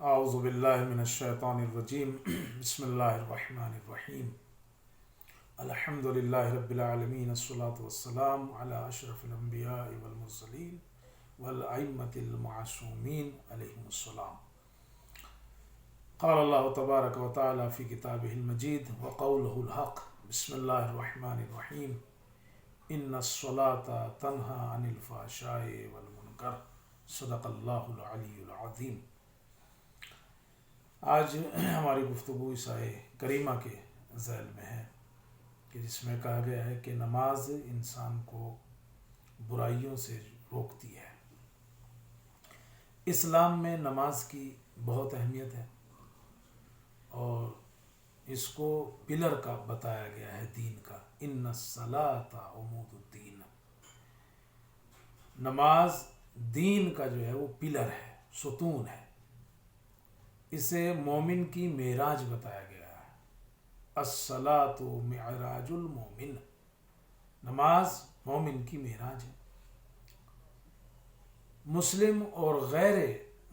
اعوذ باللہ من الشیطان الرجیم بسم اللہ الرحمن الرحیم الحمد للہ رب العالمین الصلاۃ والسلام علی اشرف الانبیاء والمرسلین والائمۃ المعصومین علیہم السلام. قال اللہ تبارک و تعالی فی کتابہ المجید وقولہ الحق بسم اللہ الرحمن الرحیم ان الصلاۃ تنہی عن الفحشاء والمنکر صدق اللہ العلی العظیم. آج ہماری گفتگو اس آیے کریمہ کے ذیل میں ہے کہ جس میں کہا گیا ہے کہ نماز انسان کو برائیوں سے روکتی ہے. اسلام میں نماز کی بہت اہمیت ہے اور اس کو پلر کا بتایا گیا ہے دین کا. ان الصلاۃ عمود الدین، نماز دین کا جو ہے وہ پلر ہے، ستون ہے. اسے مومن کی معراج بتایا گیا ہے. الصلاۃ معراج المومن، نماز مومن کی معراج ہے. مسلم اور غیر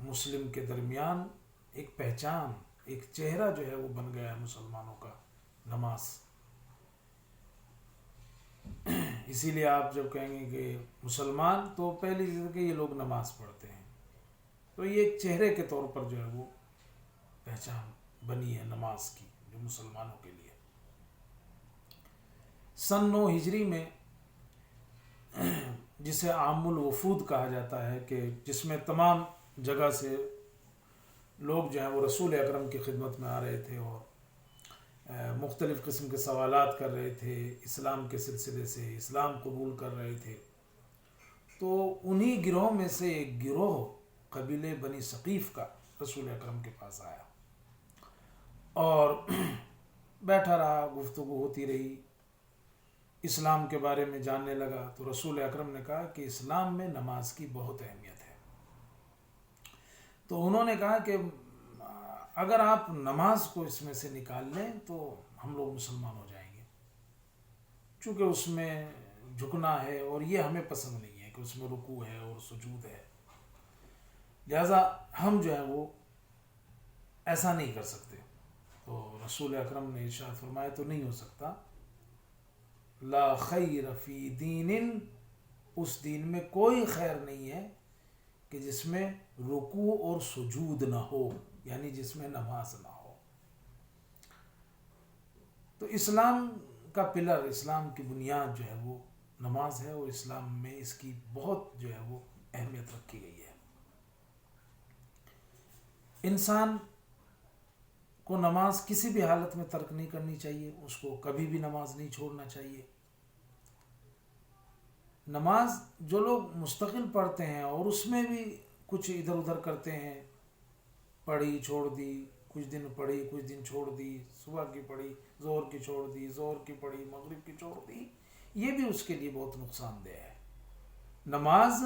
مسلم کے درمیان ایک پہچان، ایک چہرہ جو ہے وہ بن گیا ہے مسلمانوں کا نماز. اسی لیے آپ جب کہیں گے کہ مسلمان تو پہلی چیز کہ یہ لوگ نماز پڑھتے ہیں، تو یہ ایک چہرے کے طور پر جو ہے وہ پہچان بنی ہے نماز کی جو مسلمانوں کے لیے. سن 9 ہجری میں جسے عام الوفود کہا جاتا ہے کہ جس میں تمام جگہ سے لوگ جو ہیں وہ رسول اکرم کی خدمت میں آ رہے تھے اور مختلف قسم کے سوالات کر رہے تھے، اسلام کے سلسلے سے اسلام قبول کر رہے تھے. تو انہی گروہ میں سے ایک گروہ قبیلے بنی ثقیف کا رسول اکرم کے پاس آیا اور بیٹھا رہا، گفتگو ہوتی رہی، اسلام کے بارے میں جاننے لگا. تو رسول اکرم نے کہا کہ اسلام میں نماز کی بہت اہمیت ہے. تو انہوں نے کہا کہ اگر آپ نماز کو اس میں سے نکال لیں تو ہم لوگ مسلمان ہو جائیں گے، چونکہ اس میں جھکنا ہے اور یہ ہمیں پسند نہیں ہے کہ اس میں رکوع ہے اور سجود ہے، لہذا ہم جو ہے وہ ایسا نہیں کر سکتے. تو رسول اکرم نے ارشاد فرمایا تو نہیں ہو سکتا. لا خیر فی دین، اس دین میں کوئی خیر نہیں ہے کہ جس میں رکوع اور سجود نہ ہو، یعنی جس میں نماز نہ ہو. تو اسلام کا پلر، اسلام کی بنیاد جو ہے وہ نماز ہے اور اسلام میں اس کی بہت جو ہے وہ اہمیت رکھی گئی ہے. انسان کو نماز کسی بھی حالت میں ترک نہیں کرنی چاہیے، اس کو کبھی بھی نماز نہیں چھوڑنا چاہیے. نماز جو لوگ مستقل پڑھتے ہیں اور اس میں بھی کچھ ادھر ادھر کرتے ہیں، پڑھی چھوڑ دی، کچھ دن پڑھی کچھ دن چھوڑ دی، صبح کی پڑھی ظہر کی چھوڑ دی، ظہر کی پڑھی مغرب کی چھوڑ دی، یہ بھی اس کے لیے بہت نقصان دہ ہے. نماز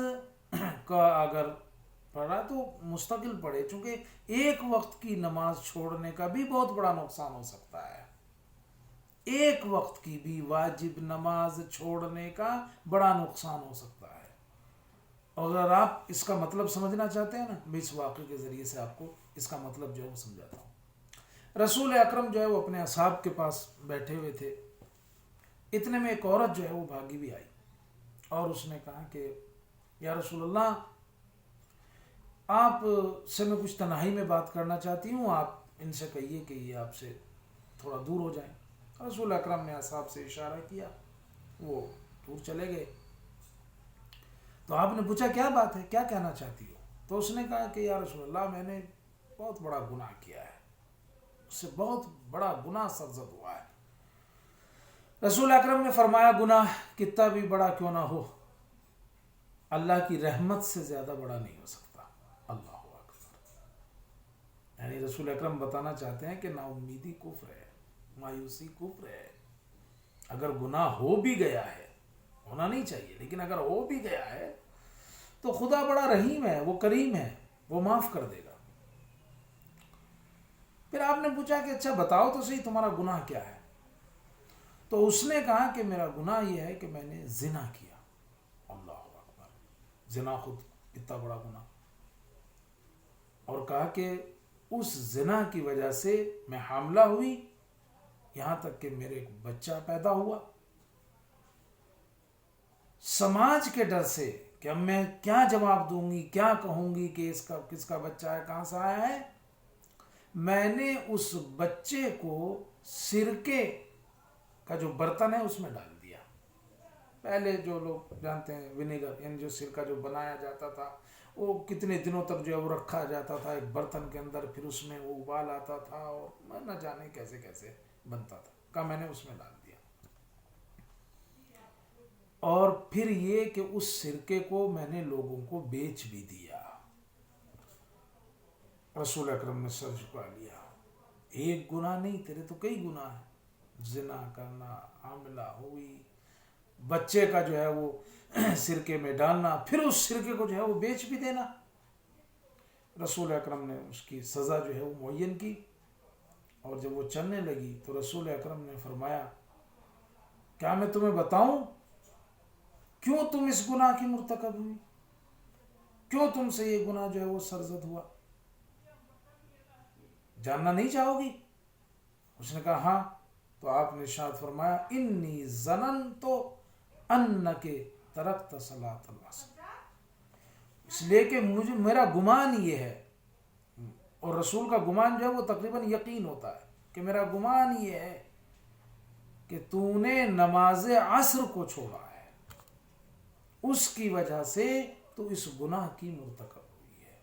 کا اگر پڑھا تو مستقل پڑھے، چونکہ ایک وقت کی نماز چھوڑنے کا بھی بہت بڑا نقصان ہو سکتا ہے. ایک وقت کی بھی واجب نماز چھوڑنے کا بڑا نقصان ہو سکتا ہے. اور اگر آپ اس کا مطلب سمجھنا چاہتے ہیں نا، میں اس واقعے کے ذریعے سے آپ کو اس کا مطلب جو ہے وہ سمجھاتا ہوں. رسول اکرم جو ہے وہ اپنے اصحاب کے پاس بیٹھے ہوئے تھے. اتنے میں ایک عورت جو ہے وہ بھاگی بھی آئی اور اس نے کہا کہ یا رسول اللہ، آپ سے میں کچھ تنہائی میں بات کرنا چاہتی ہوں، آپ ان سے کہیے کہ یہ آپ سے تھوڑا دور ہو جائیں. رسول اکرم نے اصحاب سے اشارہ کیا، وہ دور چلے گئے. تو آپ نے پوچھا کیا بات ہے، کیا کہنا چاہتی ہو؟ تو اس نے کہا کہ یا رسول اللہ، میں نے بہت بڑا گناہ کیا ہے، اس سے بہت بڑا گناہ سرزد ہوا ہے. رسول اکرم نے فرمایا گناہ کتنا بھی بڑا کیوں نہ ہو، اللہ کی رحمت سے زیادہ بڑا نہیں ہو سکتا. اللہ اکبر. یعنی رسول اکرم بتانا چاہتے ہیں کہ نا امیدی کفر ہے، مایوسی کفر ہے. اگر گناہ ہو بھی گیا ہے، ہونا نہیں چاہیے لیکن اگر ہو بھی گیا ہے تو خدا بڑا رحیم ہے، وہ کریم ہے، وہ معاف کر دے گا. پھر آپ نے پوچھا کہ اچھا بتاؤ تو صحیح تمہارا گناہ کیا ہے؟ تو اس نے کہا کہ میرا گناہ یہ ہے کہ میں نے زنا کیا. اللہ اکبر. زنا خود اتنا بڑا گناہ. اور کہا کہ اس زنا کی وجہ سے میں حاملہ ہوئی، یہاں تک کہ میرے ایک بچہ پیدا ہوا۔ سماج کے ڈر سے کہ اب میں کیا جواب دوں گی، کیا کہوں گی کہ اس کا کس کا بچہ ہے، کہاں سے آیا ہے، میں نے اس بچے کو سرکے کا جو برتن ہے اس میں ڈال دیا۔ پہلے جو لوگ جانتے ہیں ونیگر، یعنی جو سرکہ جو بنایا جاتا تھا وہ کتنے دنوں تک جو ہے وہ رکھا جاتا تھا ایک برتن کے اندر، پھر اس میں وہ ابال آتا تھا اور نہ جانے کیسے کیسے بنتا تھا، کا میں نے اس میں ڈال دیا۔ اور پھر یہ کہ اس سرکے کو میں نے لوگوں کو بیچ بھی دیا۔ رسول اکرم نے سر جھکا لیا، ایک گناہ نہیں تیرے تو کئی گناہ ہیں، زنا کرنا، حاملہ ہوئی، بچے کا جو ہے وہ سرکے میں ڈالنا، پھر اس سرکے کو جو ہے وہ بیچ بھی دینا۔ رسول اکرم نے اس کی سزا جو ہے وہ معین کی، اور جب وہ چلنے لگی تو رسول اکرم نے فرمایا کیا میں تمہیں بتاؤں کیوں تم اس گناہ کی مرتکب ہوئی، کیوں تم سے یہ گناہ جو ہے وہ سرزد ہوا، جاننا نہیں چاہو گی؟ اس نے کہا ہاں۔ تو آپ نے ارشاد فرمایا انی ظننت انک ترکت صلاۃ العصر، اس لیے کہ میرا گمان یہ ہے، اور رسول کا گمان جو ہے وہ تقریباً یقین ہوتا ہے کہ میرا گمان یہ ہے کہ تو نے نماز عصر کو چھوڑا ہے، اس کی وجہ سے تو اس گناہ کی مرتکب ہوئی ہے،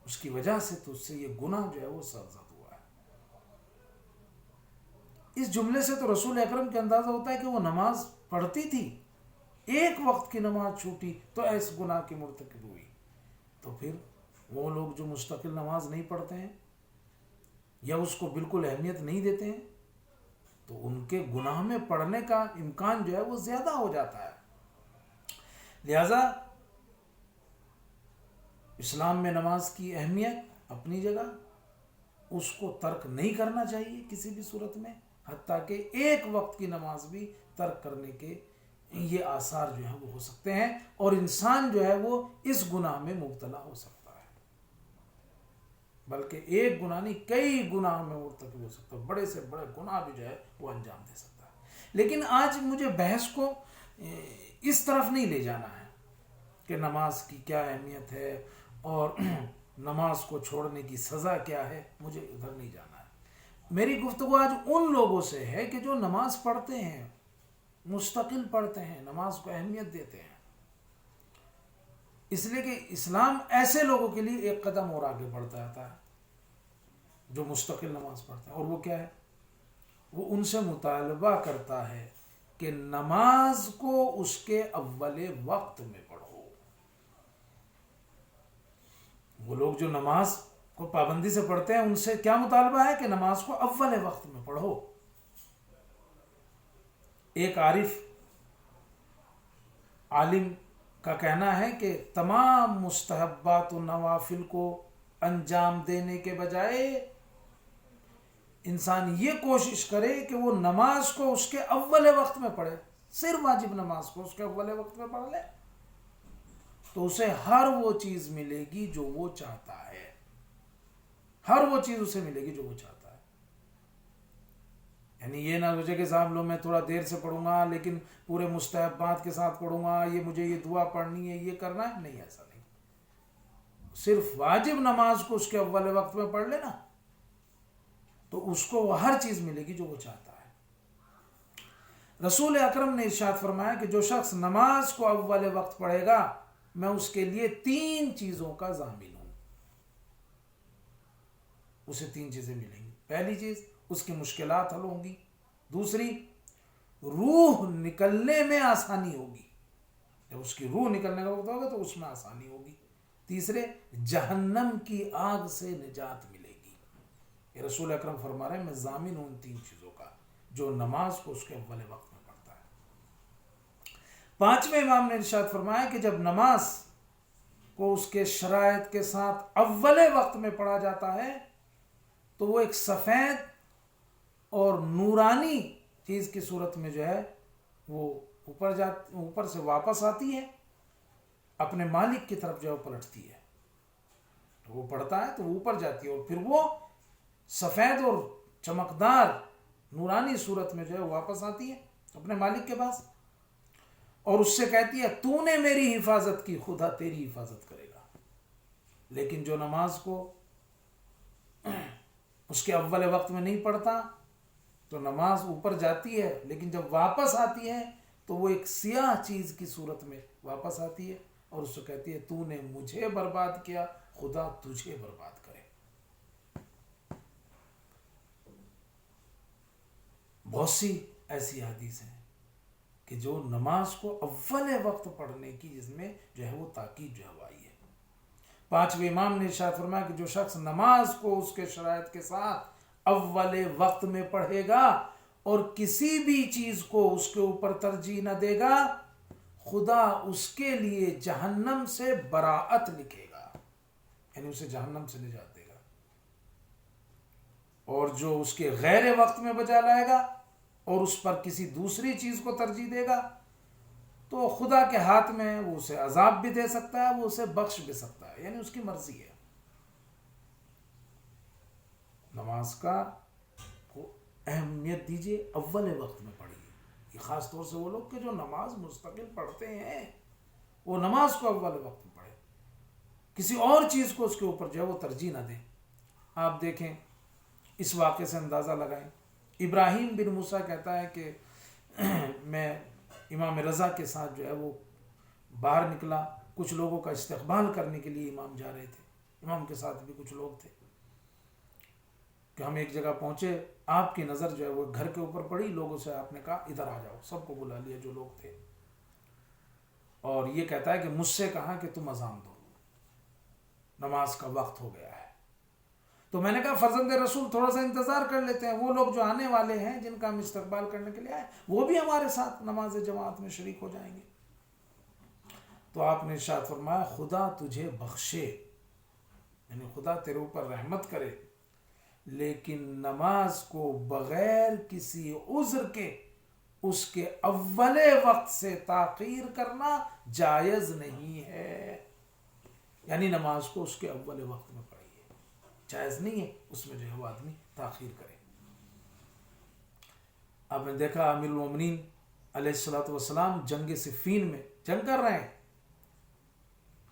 اس کی وجہ سے تو اس سے یہ گناہ جو ہے وہ سرزد ہوا ہے۔ اس جملے سے تو رسول اکرم کے اندازہ ہوتا ہے کہ وہ نماز پڑھتی تھی، ایک وقت کی نماز چھوٹی تو اس گناہ کی مرتکب ہوئی۔ تو پھر وہ لوگ جو مستقل نماز نہیں پڑھتے ہیں یا اس کو بالکل اہمیت نہیں دیتے ہیں تو ان کے گناہ میں پڑنے کا امکان جو ہے وہ زیادہ ہو جاتا ہے۔ لہذا اسلام میں نماز کی اہمیت اپنی جگہ، اس کو ترک نہیں کرنا چاہیے کسی بھی صورت میں، حتیٰ کہ ایک وقت کی نماز بھی ترک کرنے کے یہ آثار جو ہیں وہ ہو سکتے ہیں، اور انسان جو ہے وہ اس گناہ میں مبتلا ہو سکتا ہے، بلکہ ایک گناہ نہیں کئی گناہ میں مرتکب ہو سکتا ہے، بڑے سے بڑے گناہ بھی جو ہے وہ انجام دے سکتا ہے۔ لیکن آج مجھے بحث کو اس طرف نہیں لے جانا ہے کہ نماز کی کیا اہمیت ہے اور نماز کو چھوڑنے کی سزا کیا ہے، مجھے ادھر نہیں جانا ہے۔ میری گفتگو آج ان لوگوں سے ہے کہ جو نماز پڑھتے ہیں، مستقل پڑھتے ہیں، نماز کو اہمیت دیتے ہیں، اس لیے کہ اسلام ایسے لوگوں کے لیے ایک قدم اور آگے بڑھتا جاتا ہے جو مستقل نماز پڑھتے ہیں، اور وہ کیا ہے؟ وہ ان سے مطالبہ کرتا ہے کہ نماز کو اس کے اول وقت میں پڑھو۔ وہ لوگ جو نماز کو پابندی سے پڑھتے ہیں ان سے کیا مطالبہ ہے کہ نماز کو اول وقت میں پڑھو۔ ایک عارف عالم کا کہنا ہے کہ تمام مستحبات و نوافل کو انجام دینے کے بجائے انسان یہ کوشش کرے کہ وہ نماز کو اس کے اول وقت میں پڑھے، صرف واجب نماز کو اس کے اول وقت میں پڑھ لے تو اسے ہر وہ چیز ملے گی جو وہ چاہتا ہے، ہر وہ چیز اسے ملے گی جو وہ چاہتا ہے۔ یعنی یہ نہ سوچے کہ صاحب لو میں تھوڑا دیر سے پڑھوں گا لیکن پورے مستحبات کے ساتھ پڑھوں گا، یہ مجھے یہ دعا پڑھنی ہے، یہ کرنا ہے، نہیں، ایسا نہیں۔ صرف واجب نماز کو اس کے اول وقت میں پڑھ لینا تو اس کو وہ ہر چیز ملے گی جو وہ چاہتا ہے۔ رسول اکرم نے ارشاد فرمایا کہ جو شخص نماز کو اول وقت پڑھے گا میں اس کے لیے 3 چیزوں کا ضامن ہوں، اسے 3 چیزیں ملیں گی۔ پہلی چیز اس کی مشکلات حل ہوں گی، دوسری روح نکلنے میں آسانی ہوگی، جب اس کی روح نکلنے کا وقت ہوگا تو اس میں آسانی ہوگی، تیسرے جہنم کی آگ سے نجات ملے گی۔ یہ رسول اکرم فرما رہے ہیں میں ضامن ہوں ان 3 چیزوں کا جو نماز کو اس کے اول وقت میں پڑھتا ہے۔ 5ویں امام نے ارشاد فرمایا کہ جب نماز کو اس کے شرائط کے ساتھ اول وقت میں پڑھا جاتا ہے تو وہ ایک سفید اور نورانی چیز کی صورت میں جو ہے وہ اوپر سے واپس آتی ہے، اپنے مالک کی طرف جو ہے پلٹتی ہے۔ تو وہ پڑھتا ہے تو وہ اوپر جاتی ہے اور پھر وہ سفید اور چمکدار نورانی صورت میں جو ہے واپس آتی ہے اپنے مالک کے پاس، اور اس سے کہتی ہے تو نے میری حفاظت کی، خدا تیری حفاظت کرے گا۔ لیکن جو نماز کو اس کے اول وقت میں نہیں پڑھتا تو نماز اوپر جاتی ہے، لیکن جب واپس آتی ہے تو وہ ایک سیاہ چیز کی صورت میں واپس آتی ہے اور اس سے کہتی ہے تو نے مجھے برباد کیا، خدا تجھے برباد کرے۔ بہت سی ایسی حدیث ہیں کہ جو نماز کو اول وقت پڑھنے کی جس میں جو ہے وہ تاکید جو ہے آئی ہے۔ پانچویں امام نے ارشاد فرمایا کہ جو شخص نماز کو اس کے شرائط کے ساتھ اول وقت میں پڑھے گا اور کسی بھی چیز کو اس کے اوپر ترجیح نہ دے گا، خدا اس کے لیے جہنم سے براعت لکھے گا، یعنی اسے جہنم سے نجات دے گا۔ اور جو اس کے غیر وقت میں بجا لائے گا اور اس پر کسی دوسری چیز کو ترجیح دے گا تو خدا کے ہاتھ میں وہ اسے عذاب بھی دے سکتا ہے، وہ اسے بخش بھی سکتا ہے، یعنی اس کی مرضی ہے۔ نماز کا کو اہمیت دیجیے، اول وقت میں پڑھیے۔ یہ خاص طور سے وہ لوگ کہ جو نماز مستقل پڑھتے ہیں وہ نماز کو اول وقت میں پڑھے، کسی اور چیز کو اس کے اوپر جو ہے وہ ترجیح نہ دیں۔ آپ دیکھیں، اس واقعے سے اندازہ لگائیں، ابراہیم بن موسیٰ کہتا ہے کہ میں امام رضا کے ساتھ جو ہے وہ باہر نکلا، کچھ لوگوں کا استقبال کرنے کے لیے امام جا رہے تھے، امام کے ساتھ بھی کچھ لوگ تھے، کہ ہم ایک جگہ پہنچے، آپ کی نظر جو ہے وہ گھر کے اوپر پڑی، لوگوں سے آپ نے کہا ادھر آ جاؤ، سب کو بلا لیا جو لوگ تھے، اور یہ کہتا ہے کہ مجھ سے کہا کہ تم اذان دو، نماز کا وقت ہو گیا ہے۔ تو میں نے کہا فرزند رسول تھوڑا سا انتظار کر لیتے ہیں، وہ لوگ جو آنے والے ہیں جن کا ہم استقبال کرنے کے لیے آئے وہ بھی ہمارے ساتھ نماز جماعت میں شریک ہو جائیں گے۔ تو آپ نے ارشاد فرمایا خدا تجھے بخشے، یعنی خدا تیرے اوپر رحمت کرے، لیکن نماز کو بغیر کسی عذر کے اس کے اول وقت سے تاخیر کرنا جائز نہیں ہے، یعنی نماز کو اس کے اول وقت میں پڑھیے، جائز نہیں ہے اس میں جو ہے وہ آدمی تاخیر کرے۔ آپ نے دیکھا امیر المومنین علیہ الصلوۃ والسلام جنگ صفین میں جنگ کر رہے ہیں،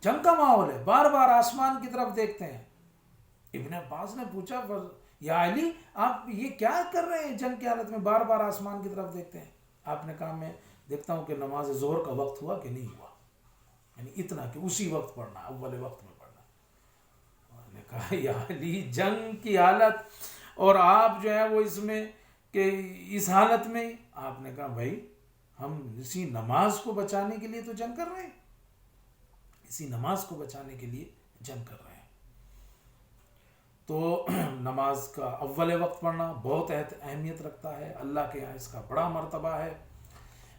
جنگ کا ماحول ہے، بار بار آسمان کی طرف دیکھتے ہیں۔ ابن عباس نے پوچھا یا علی آپ یہ کیا کر رہے ہیں جنگ کی حالت میں بار بار آسمان کی طرف دیکھتے ہیں؟ آپ نے کہا میں دیکھتا ہوں کہ نماز ظہر کا وقت ہوا کہ نہیں ہوا، یعنی اتنا کہ اسی وقت پڑھنا، اول وقت میں پڑھنا۔ نے کہا یا علی جنگ کی حالت اور آپ جو ہے وہ اس میں کہ اس حالت میں، آپ نے کہا بھائی ہم اسی نماز کو بچانے کے لیے تو جنگ کر رہے ہیں، اسی نماز کو بچانے کے لیے جنگ کر رہے ہیں۔ تو نماز کا اول وقت پڑھنا بہت اہمیت رکھتا ہے، اللہ کے یہاں اس کا بڑا مرتبہ ہے۔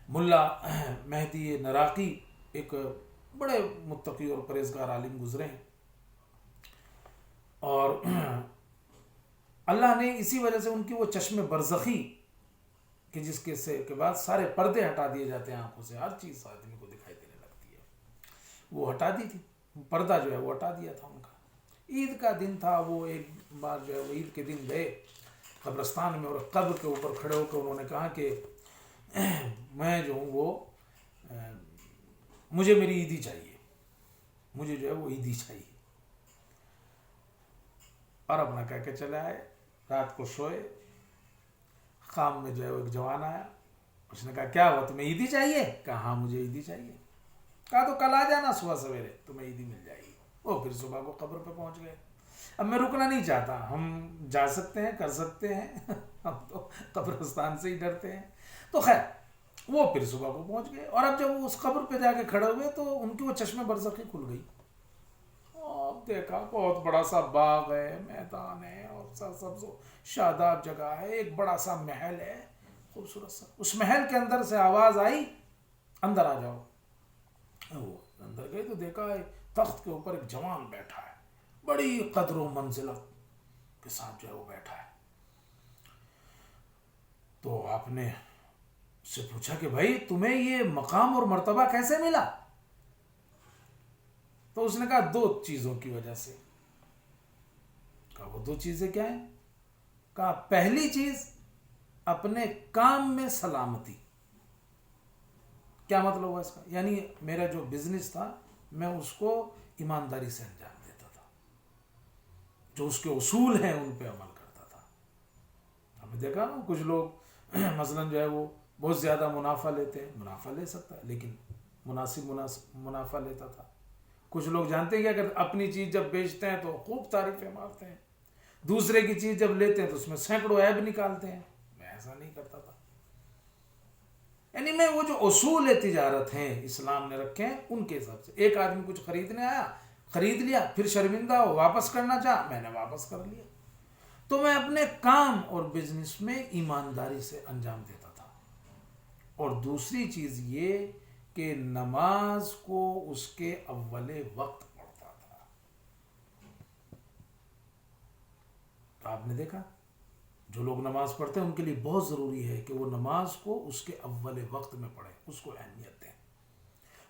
ملا مہدی نراقی ایک بڑے متقی اور پرہیزگار عالم گزرے ہیں، اور اللہ نے اسی وجہ سے ان کی وہ چشم برزخی کہ جس کے بعد سارے پردے ہٹا دیے جاتے ہیں آنکھوں سے، ہر چیز آدمی کو دکھائی دینے لگتی ہے، وہ ہٹا دی تھی، پردہ جو ہے وہ ہٹا دیا تھا ان کا۔ عید کا دن تھا، وہ ایک بار جو ہے وہ عید کے دن گئے قبرستان میں اور قبر کے اوپر کھڑے ہو کر انہوں نے کہا کہ میں جو ہوں وہ مجھے میری عیدی چاہیے، مجھے جو ہے وہ عیدی چاہیے، اور اپنا کہہ کے چلے آئے۔ رات کو سوئے، خام میں جو ہے وہ ایک جوان آیا، اس نے کہا کیا ہوا تمہیں عیدی چاہیے؟ کہا ہاں مجھے عیدی چاہیے۔ کہا تو کل آ جانا صبح سویرے تمہیں عیدی مل جائے گی۔ وہ پھر صبح کو قبر پہ پہنچ گئے۔ اب میں رکنا نہیں چاہتا، ہم جا سکتے ہیں، کر سکتے ہیں، ہم تو قبرستان سے ہی ڈرتے ہیں۔ تو خیر وہ پھر صبح کو پہنچ گئے، اور اب جب وہ اس قبر پہ جا کے کھڑے ہوئے تو ان کی وہ چشم برزخی کھل گئی، اور دیکھا بہت بڑا سا باغ ہے، میدان ہے، اور سرسبز و شاداب جگہ ہے، ایک بڑا سا محل ہے خوبصورت سا۔ اس محل کے اندر سے آواز آئی اندر آ جاؤ۔ وہ اندر گئے تو دیکھا ہے تخت کے اوپر ایک جوان بیٹھا ہے، بڑی قدر و منزلت کے ساتھ جو ہے وہ بیٹھا ہے۔ تو آپ نے اس سے پوچھا کہ بھائی تمہیں یہ مقام اور مرتبہ کیسے ملا؟ تو اس نے کہا دو چیزوں کی وجہ سے۔ کہا وہ 2 چیزیں کیا ہیں؟ کہا پہلی چیز اپنے کام میں سلامتی. کیا مطلب ہوا اس کا؟ یعنی میرا جو بزنس تھا میں اس کو ایمانداری سے انجام دیتا تھا، جو اس کے اصول ہیں ان پہ عمل کرتا تھا. ہم نے دیکھا نا کچھ لوگ مثلا جو ہے وہ بہت زیادہ منافع لیتے ہیں، منافع لے سکتا ہے لیکن مناسب منافع لیتا تھا. کچھ لوگ جانتے ہیں کہ اگر اپنی چیز جب بیچتے ہیں تو خوب تعریفیں مارتے ہیں، دوسرے کی چیز جب لیتے ہیں تو اس میں سینکڑوں عیب نکالتے ہیں. میں ایسا نہیں کرتا تھا. یعنی میں وہ جو اصول تجارت ہیں اسلام نے رکھے ہیں ان کے حساب سے. ایک آدمی کچھ خریدنے آیا، خرید لیا، پھر شرمندہ ہو واپس کرنا چاہا، میں نے واپس کر لیا. تو میں اپنے کام اور بزنس میں ایمانداری سے انجام دیتا تھا. اور دوسری چیز یہ کہ نماز کو اس کے اول وقت پڑھتا تھا. تو آپ نے دیکھا جو لوگ نماز پڑھتے ہیں ان کے لیے بہت ضروری ہے کہ وہ نماز کو اس کے اول وقت میں پڑھیں، اس کو اہمیت دیں.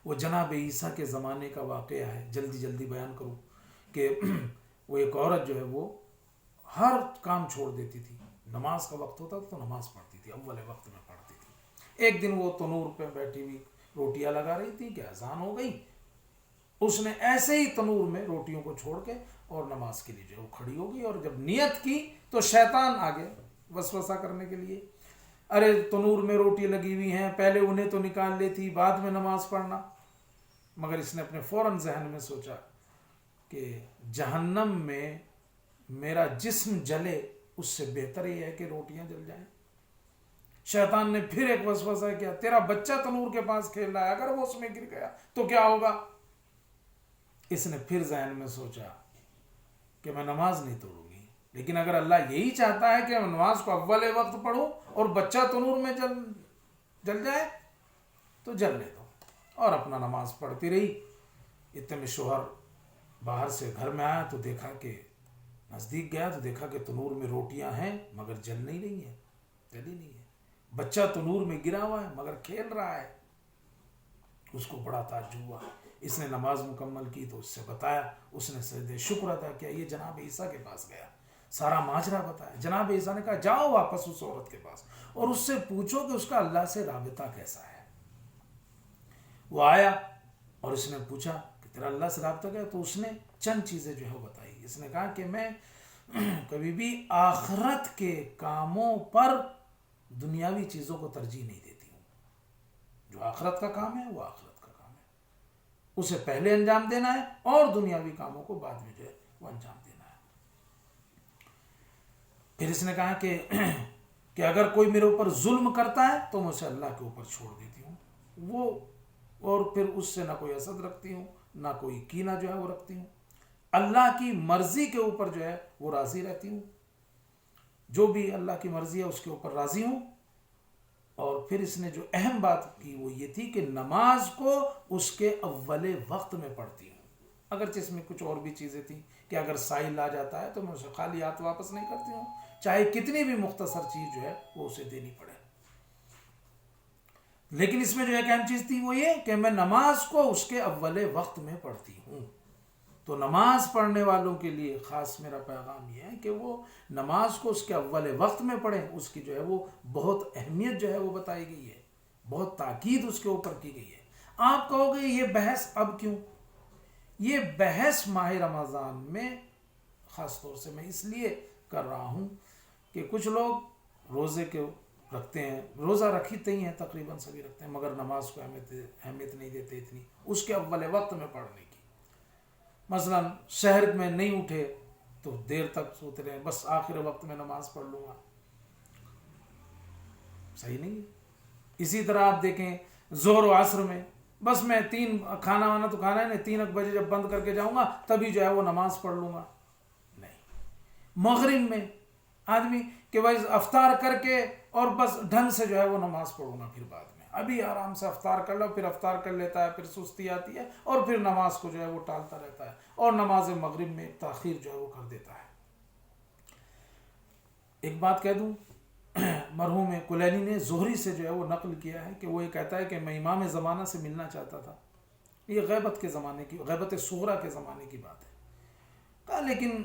وہ جناب عیسیٰ کے زمانے کا واقعہ ہے، جلدی بیان کروں کہ وہ ایک عورت جو ہے وہ ہر کام چھوڑ دیتی تھی، نماز کا وقت ہوتا تو نماز پڑھتی تھی، اول وقت میں پڑھتی تھی. ایک دن وہ تنور پہ بیٹھی ہوئی روٹیاں لگا رہی تھی کہ اذان ہو گئی. اس نے ایسے ہی تنور میں روٹیوں کو چھوڑ کے اور نماز کے لیے جو ہے وہ کھڑی ہو گئی. اور جب نیت کی تو شیطان آگے وسوسہ کرنے کے لیے، ارے تنور میں روٹی لگی ہوئی ہیں، پہلے انہیں تو نکال لیتی، بعد میں نماز پڑھنا. مگر اس نے اپنے فوراً ذہن میں سوچا کہ جہنم میں میرا جسم جلے اس سے بہتر ہی ہے کہ روٹیاں جل جائیں. شیطان نے پھر ایک وسوسہ کیا، تیرا بچہ تنور کے پاس کھیل رہا ہے، اگر وہ اس میں گر گیا تو کیا ہوگا؟ اس نے پھر ذہن میں سوچا کہ میں نماز نہیں توڑوں گی، لیکن اگر اللہ یہی چاہتا ہے کہ میں نماز کو اول وقت پڑھوں اور بچہ تنور میں جل جائے تو جلنے دو. اور اپنا نماز پڑھتی رہی. اتنے میں شوہر باہر سے گھر میں آیا تو دیکھا کہ نزدیک گیا تو دیکھا کہ تنور میں روٹیاں ہیں مگر جل نہیں رہی ہیں، جلی نہیں ہے. بچہ تنور میں گرا ہوا ہے مگر کھیل رہا ہے. اس کو بڑا تعجب ہوا. اس نے نماز مکمل کی تو اس سے بتایا، اس نے سجدہ شکر ادا کیا. یہ جناب عیسیٰ کے پاس گیا، سارا ماجرا بتایا. جناب عیسیٰ نے کہا جاؤ واپس اس عورت کے پاس اور اس سے پوچھو کہ اس کا اللہ سے رابطہ کیسا ہے. وہ آیا اور اس نے پوچھا کہ تیرا اللہ سے رابطہ کیا؟ تو اس نے چند چیزیں جو ہے بتائی. اس نے کہا کہ میں کبھی بھی آخرت کے کاموں پر دنیاوی چیزوں کو ترجیح نہیں دیتی ہوں. جو آخرت کا کام ہے وہ آخرت کا کام ہے، اسے پہلے انجام دینا ہے اور دنیاوی کاموں کو بعد میں جو ہے وہ انجام دینا ہے. پھر اس نے کہا کہ اگر کوئی میرے اوپر ظلم کرتا ہے تو میں اسے اللہ کے اوپر چھوڑ دیتی ہوں، وہ اور پھر اس سے نہ کوئی حسد رکھتی ہوں نہ کوئی کینہ جو ہے وہ رکھتی ہوں. اللہ کی مرضی کے اوپر جو ہے وہ راضی رہتی ہوں، جو بھی اللہ کی مرضی ہے اس کے اوپر راضی ہوں. اور پھر اس نے جو اہم بات کی وہ یہ تھی کہ نماز کو اس کے اول وقت میں پڑھتی ہوں. اگرچہ اس میں کچھ اور بھی چیزیں تھیں کہ اگر سائل آ جاتا ہے تو میں اسے خالی ہاتھ واپس نہیں کرتی ہوں، چاہے کتنی بھی مختصر چیز جو ہے وہ اسے دینی پڑے. لیکن اس میں جو ایک اہم چیز تھی وہ یہ کہ میں نماز کو اس کے اول وقت میں پڑھتی ہوں. تو نماز پڑھنے والوں کے لیے خاص میرا پیغام یہ ہے کہ وہ نماز کو اس کے اول وقت میں پڑھیں. اس کی جو ہے وہ بہت اہمیت جو ہے وہ بتائی گئی ہے، بہت تاکید اس کے اوپر کی گئی ہے. آپ کہو گے یہ بحث اب کیوں؟ یہ بحث ماہ رمضان میں خاص طور سے میں اس لیے کر رہا ہوں کہ کچھ لوگ روزے کے رکھتے ہیں، روزہ رکھتے ہی ہیں، تقریباً سبھی رکھتے ہیں، مگر نماز کو اہمیت نہیں دیتے اتنی اس کے اول وقت میں پڑھنے کی. مثلا شہر میں نہیں اٹھے تو دیر تک سوتے رہے، بس آخر وقت میں نماز پڑھ لوں گا. صحیح نہیں ہے. اسی طرح آپ دیکھیں ظہر و عصر میں بس میں کھانا وانا تو کھانا ہے نہیں، 3 بجے جب بند کر کے جاؤں گا تبھی جو ہے وہ نماز پڑھ لوں گا. نہیں. مغرب میں آدمی کہ بھائی افطار کر کے اور بس ڈھنگ سے جو ہے وہ نماز پڑھوں گا، پھر بعد میں ابھی آرام سے افطار کر لو، پھر افطار کر لیتا ہے، پھر سستی آتی ہے اور پھر نماز کو جو ہے وہ ٹالتا رہتا ہے اور نماز مغرب میں تاخیر جو ہے وہ کر دیتا ہے. ایک بات کہہ دوں، مرحوم کلینی نے زہری سے جو ہے وہ نقل کیا ہے کہ وہ یہ کہتا ہے کہ میں امام زمانہ سے ملنا چاہتا تھا. یہ غیبت کے زمانے کی، غیبت صغریٰ کے زمانے کی بات ہے. کہا لیکن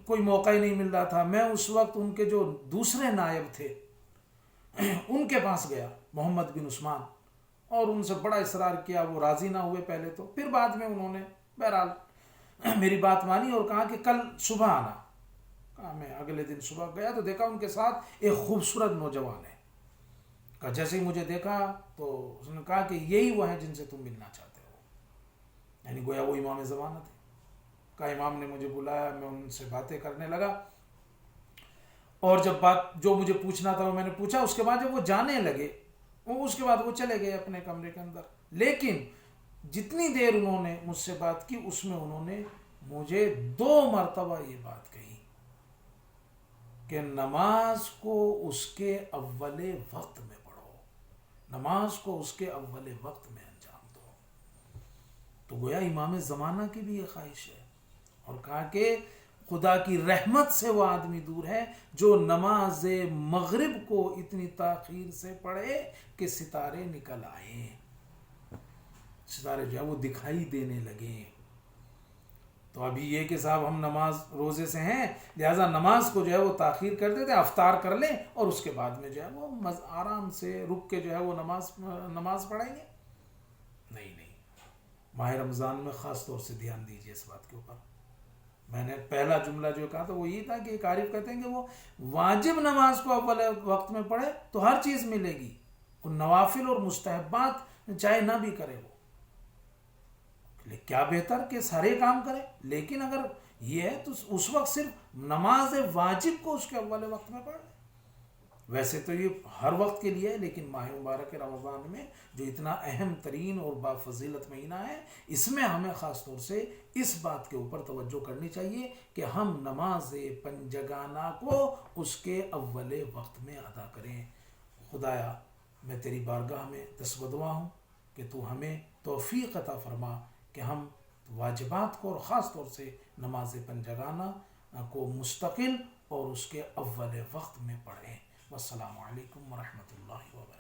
کوئی موقع ہی نہیں مل رہا تھا. میں اس وقت ان کے جو دوسرے نائب تھے ان کے پاس گیا, محمد بن عثمان, اور ان سے بڑا اصرار کیا. وہ راضی نہ ہوئے پہلے تو, پھر بعد میں انہوں نے بہرحال میری بات مانی اور کہا کہ کل صبح آنا. کہا میں اگلے دن صبح گیا تو دیکھا ان کے ساتھ ایک خوبصورت نوجوان ہے. کہا جیسے ہی مجھے دیکھا تو اس نے کہا کہ یہی وہ ہیں جن سے تم ملنا چاہتے ہو, یعنی گویا وہ امام زمانہ تھے. کہا امام نے مجھے بلایا, میں ان سے باتیں کرنے لگا, اور جب بات جو مجھے پوچھنا تھا وہ میں نے پوچھا. اس کے بعد جب وہ جانے لگے اس کے بعد وہ چلے گئے اپنے کمرے کے اندر. لیکن جتنی دیر انہوں نے مجھ سے بات کی اس میں انہوں نے مجھے 2 مرتبہ یہ بات کہی کہ نماز کو اس کے اول وقت میں پڑھو, نماز کو اس کے اول وقت میں انجام دو. تو گویا امام زمانہ کی بھی یہ خواہش ہے, اور کہا کہ خدا کی رحمت سے وہ آدمی دور ہے جو نماز مغرب کو اتنی تاخیر سے پڑھے کہ ستارے نکل آئے, ستارے جو ہے وہ دکھائی دینے لگے. تو ابھی یہ کہ صاحب ہم نماز روزے سے ہیں لہٰذا نماز کو جو ہے وہ تاخیر کر دیتے, افطار کر لیں اور اس کے بعد میں جو ہے وہ آرام سے رک کے جو ہے وہ نماز پڑھیں گے. نہیں, ماہ رمضان میں خاص طور سے دھیان دیجیے اس بات کے اوپر. میں نے پہلا جملہ جو کہا تھا وہ یہ تھا کہ ایک عارف کہتے ہیں کہ وہ واجب نماز کو اول وقت میں پڑھے تو ہر چیز ملے گی, وہ نوافل اور مستحبات چاہے نہ بھی کرے وہ, کیا بہتر کہ سارے کام کرے. لیکن اگر یہ ہے تو اس وقت صرف نماز واجب کو اس کے اول وقت میں پڑھ لے. ویسے تو یہ ہر وقت کے لیے ہے, لیکن ماہ مبارک رمضان میں جو اتنا اہم ترین اور بافضیلت مہینہ ہے اس میں ہمیں خاص طور سے اس بات کے اوپر توجہ کرنی چاہیے کہ ہم نماز پنجگانہ کو اس کے اول وقت میں ادا کریں. خدایا میں تیری بارگاہ میں دست بدعا ہوں کہ تو ہمیں توفیق عطا فرما کہ ہم واجبات کو اور خاص طور سے نماز پنجگانہ کو مستقل اور اس کے اول وقت میں پڑھیں. والسلام علیکم ورحمۃ اللہ وبرکاتہ.